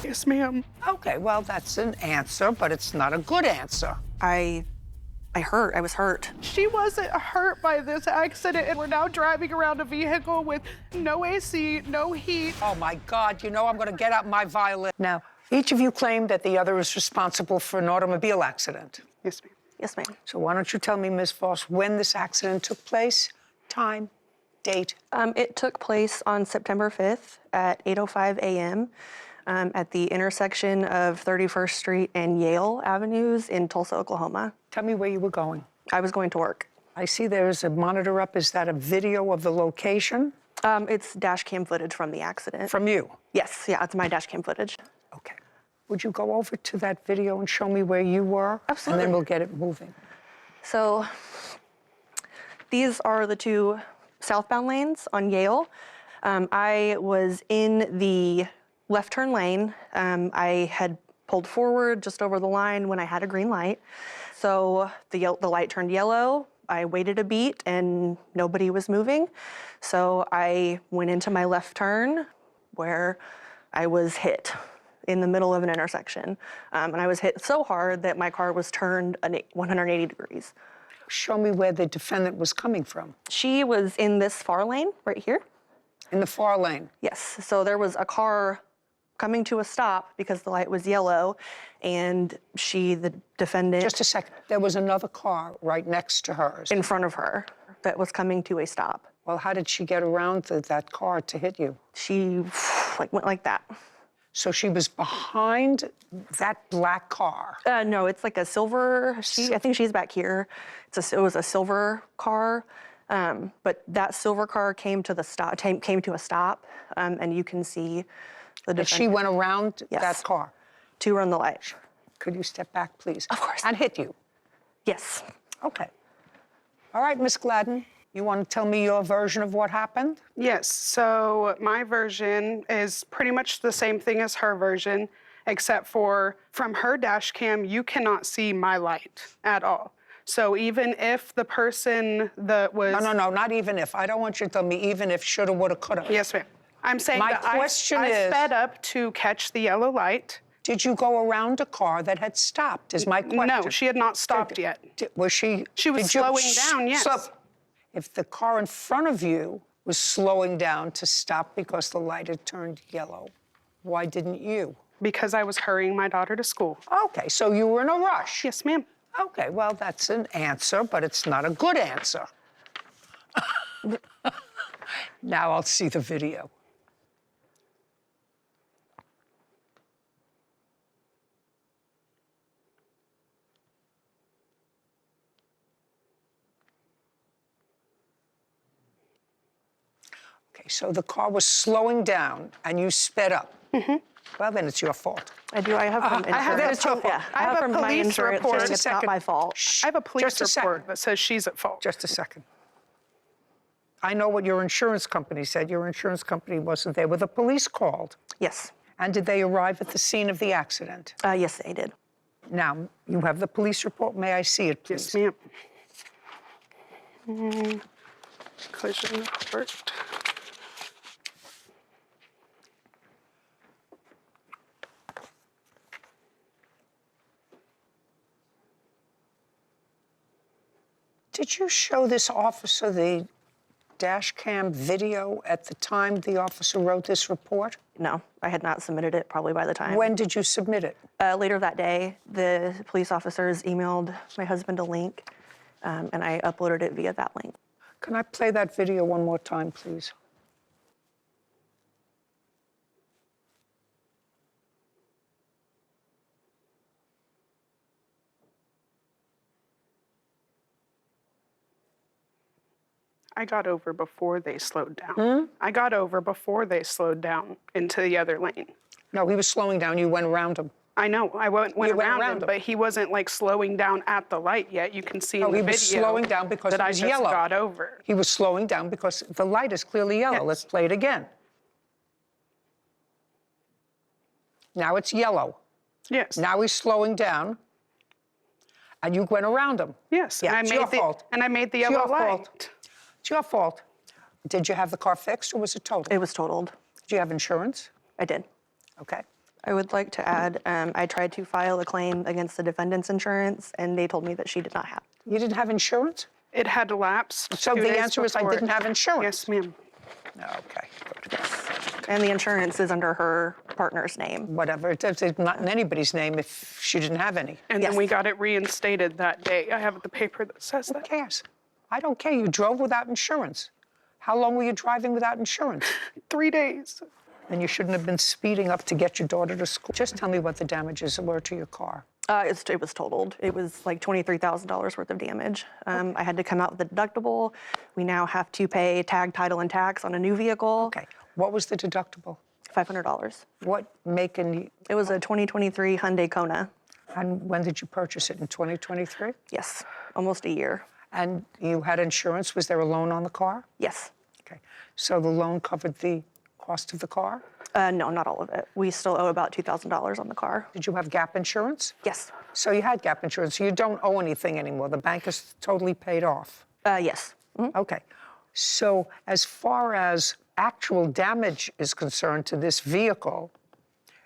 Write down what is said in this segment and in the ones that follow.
Yes, ma'am. Okay, well, that's an answer, but it's not a good answer. I was hurt. She wasn't hurt by this accident, and we're now driving around a vehicle with no AC, no heat. Oh, my God, you know I'm going to get out my violin. Now, each of you claimed that the other is responsible for an automobile accident. Yes, ma'am. Yes, ma'am. So why don't you tell me, Ms. Voss, when this accident took place, time, date? It took place on September 5th at 8:05 a.m. At the intersection of 31st Street and Yale Avenues in Tulsa, Oklahoma. Tell me where you were going. I was going to work. I see there's a monitor up. Is that a video of the location? It's dash cam footage from the accident. From you? Yes, yeah, it's my dash cam footage. Okay. Would you go over to that video and show me where you were? Absolutely. And then we'll get it moving. So these are the two southbound lanes on Yale. I was in the left turn lane. I had pulled forward just over the line when I had a green light. So the light turned yellow. I waited a beat and nobody was moving. So I went into my left turn where I was hit in the middle of an intersection. And I was hit so hard that my car was turned 180 degrees. Show me where the defendant was coming from. She was in this far lane right here. In the far lane? Yes, so there was a car coming to a stop because the light was yellow, and the defendant... Just a second. There was another car right next to hers. In front of her that was coming to a stop. Well, how did she get around that car to hit you? She went like that. So she was behind that black car? No, it's like a silver, I think she's back here. It was a silver car, but that silver car came to a stop, and you can see the defendant. She went around that car? To run the light. Could you step back, please? Of course. And hit you? Yes. Okay. All right, Miss Gladden, you want to tell me your version of what happened? Yes, so my version is pretty much the same thing as her version, except for from her dash cam, you cannot see my light at all. So even if the person that was... No, not even if. I don't want you to tell me even if, shoulda, woulda, coulda. Yes, ma'am. I'm saying My that question I is... sped up to catch the yellow light. Did you go around a car that had stopped, is my question. No, she had not stopped yet. Was she... She was slowing down, yes. If the car in front of you was slowing down to stop because the light had turned yellow, why didn't you? Because I was hurrying my daughter to school. Okay, so you were in a rush. Yes, ma'am. Okay, well, that's an answer, but it's not a good answer. Now I'll see the video. Okay, so the car was slowing down and you sped up. Mm-hmm. Well, then it's your fault. I do. I have from insurance. I have a police report. It's not my fault. I have a police report that says she's at fault. Just a second. I know what your insurance company said. Your insurance company wasn't there. Were the police called? Yes. And did they arrive at the scene of the accident? Yes, they did. Now, you have the police report. May I see it, please? Yes, ma'am. Collision report. Did you show this officer the dash cam video at the time the officer wrote this report? No, I had not submitted it probably by the time. When did you submit it? Later that day, the police officers emailed my husband a link, and I uploaded it via that link. Can I play that video one more time, please? I got over before they slowed down. I got over before they slowed down into the other lane. No, he was slowing down. You went around him. I know. I went around him, but he wasn't like slowing down at the light yet. You can see in the video he was slowing down because that it was I just yellow. got over. He was slowing down because the light is clearly yellow. Yes. Let's play it again. Now it's yellow. Yes. Now he's slowing down, and you went around him. Yes. Yeah, and it's your fault. And I made the It's yellow your light. fault. It's your fault. Did you have the car fixed or was it totaled? It was totaled. Did you have insurance? I did. Okay. I would like to add, I tried to file a claim against the defendant's insurance, and they told me that she did not have. You didn't have insurance? It had lapsed. So 2 the days answer is I before. didn't have insurance? Yes, ma'am. Okay, good. And the insurance is under her partner's name. Whatever, it's not in anybody's name if she didn't have any. And Yes. then we got it reinstated that day. I have the paper that says Who that. cares? I don't care, you drove without insurance. How long were you driving without insurance? 3 days. And you shouldn't have been speeding up to get your daughter to school. Just tell me what the damages were to your car. It was totaled. It was like $23,000 worth of damage. I had to come out with the deductible. We now have to pay tag, title, and tax on a new vehicle. Okay, what was the deductible? $500. What make and It was a 2023 Hyundai Kona. when did you purchase it, in 2023? Yes, almost a year. And you had insurance, was there a loan on the car? Yes. Okay, so the loan covered the cost of the car? No, not all of it. We still owe about $2,000 on the car. Did you have gap insurance? Yes. So you had gap insurance, so you don't owe anything anymore. The bank is totally paid off. Yes. Mhm. Okay. So as far as actual damage is concerned to this vehicle,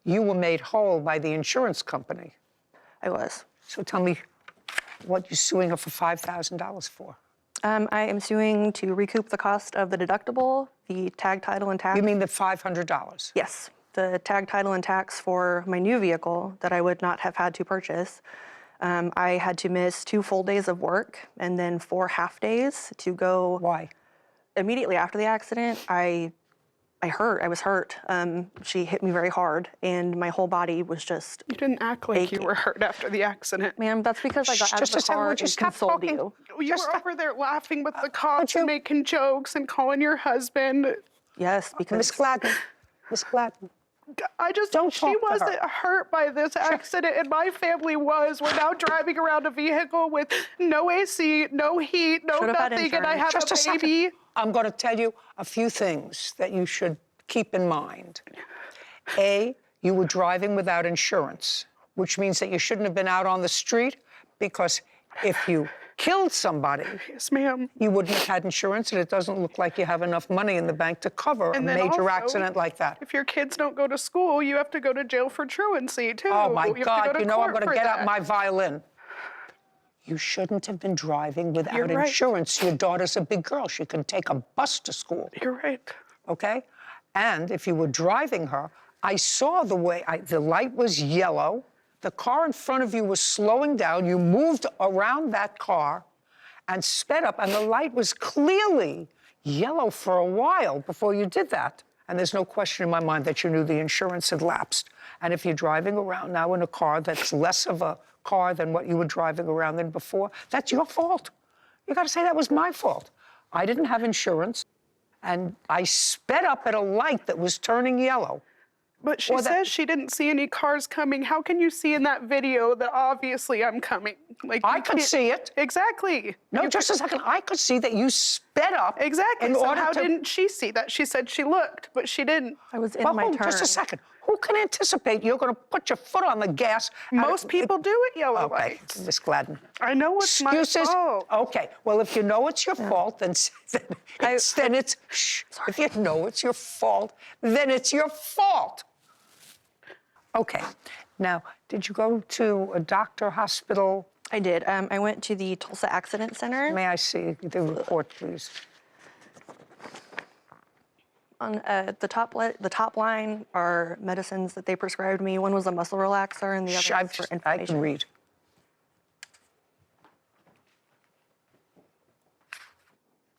you were made whole by the insurance company. I was. So tell me what you're suing her for $5,000 for. I am suing to recoup the cost of the deductible, the tag, title, and tax. You mean the $500? Yes, the tag, title, and tax for my new vehicle that I would not have had to purchase. I had to miss 2 full days of work and then 4 half days to go. Why? Immediately after the accident, I was hurt. She hit me very hard, and my whole body was just. You didn't act like you Aching. were hurt after the accident. Ma'am, that's because I got out of Just the a second, car would and you stop consoled talking? you. You Just were over there laughing with the cops and making jokes and calling your husband. Yes, because Miss Gladden, Miss Gladden. Don't She talk to her. wasn't hurt by this accident, and my family was. We're now driving around a vehicle with no AC, no heat, no Should've had nothing, and I insurance. have Just a a baby. second. I'm going to tell you a few things that you should keep in mind. A, you were driving without insurance, which means that you shouldn't have been out on the street, because if you killed somebody, Yes, ma'am. you wouldn't have had insurance, and it doesn't look like you have enough money in the bank to cover a And then major also, accident like that. If your kids don't go to school, you have to go to jail for truancy, too. Oh, my You have to God, go to you know I'm court going to for get out that. my violin. You shouldn't have been driving without You're right. insurance. Your daughter's a big girl. She can take a bus to school. You're right. Okay? And if you were driving her, I saw the way, the light was yellow, the car in front of you was slowing down, you moved around that car and sped up, and the light was clearly yellow for a while before you did that. And there's no question in my mind that you knew the insurance had lapsed. And if you're driving around now in a car that's less of a car than what you were driving around in before, that's your fault. You got to say that was my fault. I didn't have insurance, and I sped up at a light that was turning yellow. But she Or that- says she didn't see any cars coming. How can you see in that video that obviously I'm coming? Like I you could can't- see it. Exactly. No, You just a second. I could see that you sped up. Exactly. In So order how to... didn't she see that? She said she looked, but she didn't. I was in Well, my turn. just a second. Who can anticipate you're going to put your foot on the gas? Most people do at yellow Okay, lights. Miss Gladden. I know it's Excuses. my fault. Okay. Well, if you know it's your fault, then it's shh. If you know it's your fault, then it's your fault. Okay. Now, did you go to a doctor, hospital? I did. I went to the Tulsa Accident Center. May I see the report, please? On the top line are medicines that they prescribed me. One was a muscle relaxer, and the other was for I inflammation. can read.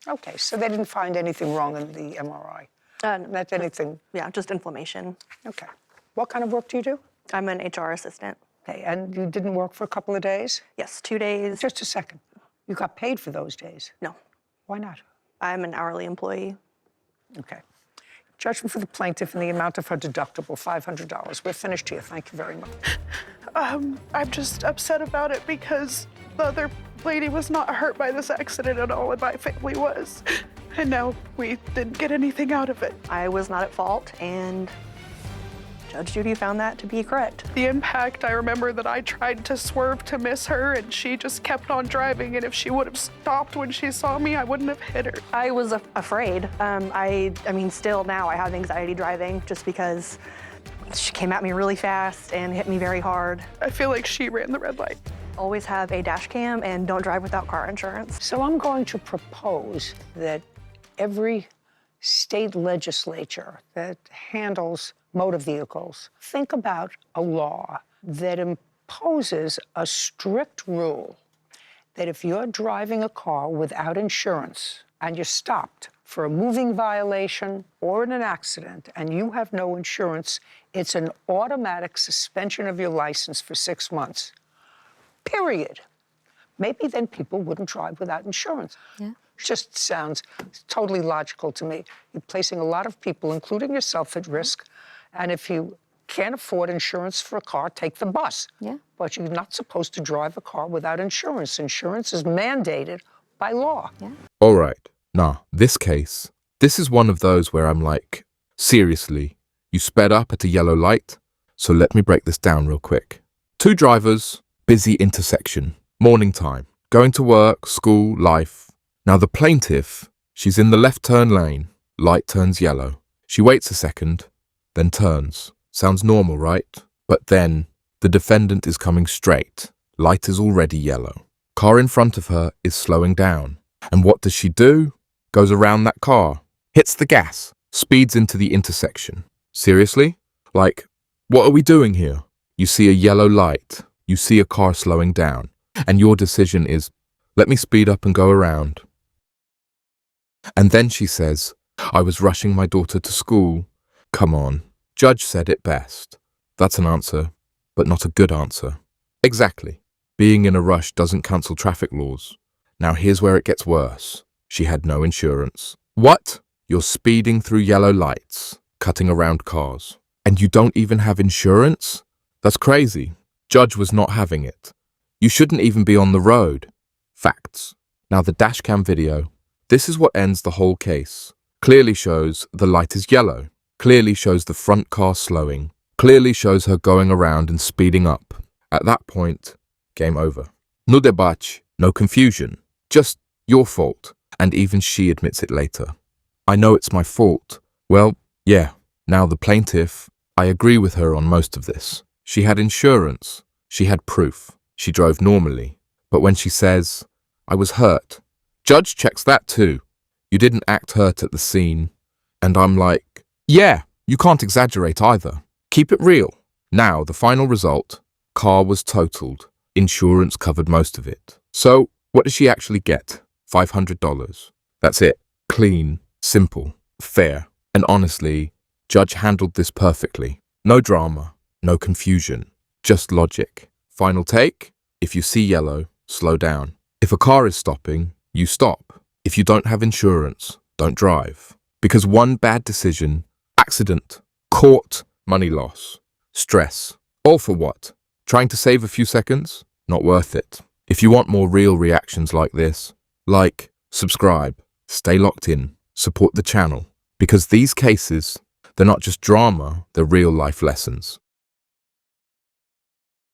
Okay, so they didn't find anything wrong in the MRI? No, Not anything? yeah, just inflammation. Okay. What kind of work do you do? I'm an HR assistant. Okay, and you didn't work for a couple of days? Yes, 2 days. Just a second. You got paid for those days? No, Why not? I'm an hourly employee. Okay. Judgment for the plaintiff in the amount of her deductible, $500. We're finished here. Thank you very much. I'm just upset about it because the other lady was not hurt by this accident at all, and my family was. And now we didn't get anything out of it. I was not at fault, and Judge Judy found that to be correct. The impact, I remember that I tried to swerve to miss her, and she just kept on driving, and if she would have stopped when she saw me, I wouldn't have hit her. I was afraid. I mean, still now I have anxiety driving just because She came at me really fast and hit me very hard. I feel like she ran the red light. Always have a dash cam and don't drive without car insurance. So I'm going to propose that every state legislature that handles motor vehicles think about a law that imposes a strict rule that if you're driving a car without insurance and you're stopped for a moving violation or in an accident and you have no insurance, it's an automatic suspension of your license for 6 months. Period. Maybe then people wouldn't drive without insurance. Yeah. Just sounds totally logical to me. You're placing a lot of people, including yourself, at risk. And if you can't afford insurance for a car, take the bus. Yeah. But you're not supposed to drive a car without insurance. Insurance is mandated by law. Yeah. All right. Nah, this case, this is one of those where I'm like, seriously, you sped up at a yellow light? So let me break this down real quick. 2 drivers, busy intersection, morning time, going to work, school, life. Now the plaintiff, she's in the left turn lane, light turns yellow. She waits a second, then turns. Sounds normal, right? But then the defendant is coming straight. Light is already yellow. Car in front of her is slowing down. And what does she do? Goes around that car, hits the gas, speeds into the intersection. Seriously? Like, what are we doing here? You see a yellow light. You see a car slowing down. And your decision is, let me speed up and go around. And then she says, I was rushing my daughter to school. Come on. Judge said it best. That's an answer, but not a good answer. Exactly. Being in a rush doesn't cancel traffic laws. Now here's where it gets worse. She had no insurance. What? You're speeding through yellow lights, cutting around cars, and you don't even have insurance? That's crazy. Judge was not having it. You shouldn't even be on the road. Facts. Now the dashcam video. This is what ends the whole case. Clearly shows the light is yellow. Clearly shows the front car slowing. Clearly shows her going around and speeding up. At that point, game over. No debate, no confusion. Just your fault. And even she admits it later. I know it's my fault. Well, yeah. Now the plaintiff, I agree with her on most of this. She had insurance. She had proof. She drove normally. But when she says, I was hurt, judge checks that too. You didn't act hurt at the scene. And I'm like, yeah, you can't exaggerate either. Keep it real. Now, the final result, car was totaled. Insurance covered most of it. So, what does she actually get? $500. That's it. Clean, simple, fair. And honestly, judge handled this perfectly. No drama, no confusion, just logic. Final take, if you see yellow, slow down. If a car is stopping, you stop. If you don't have insurance, don't drive. Because one bad decision, accident, court, money loss, stress. All for what? Trying to save a few seconds? Not worth it. If you want more real reactions like this, like, subscribe, stay locked in, support the channel. Because these cases, they're not just drama, they're real life lessons.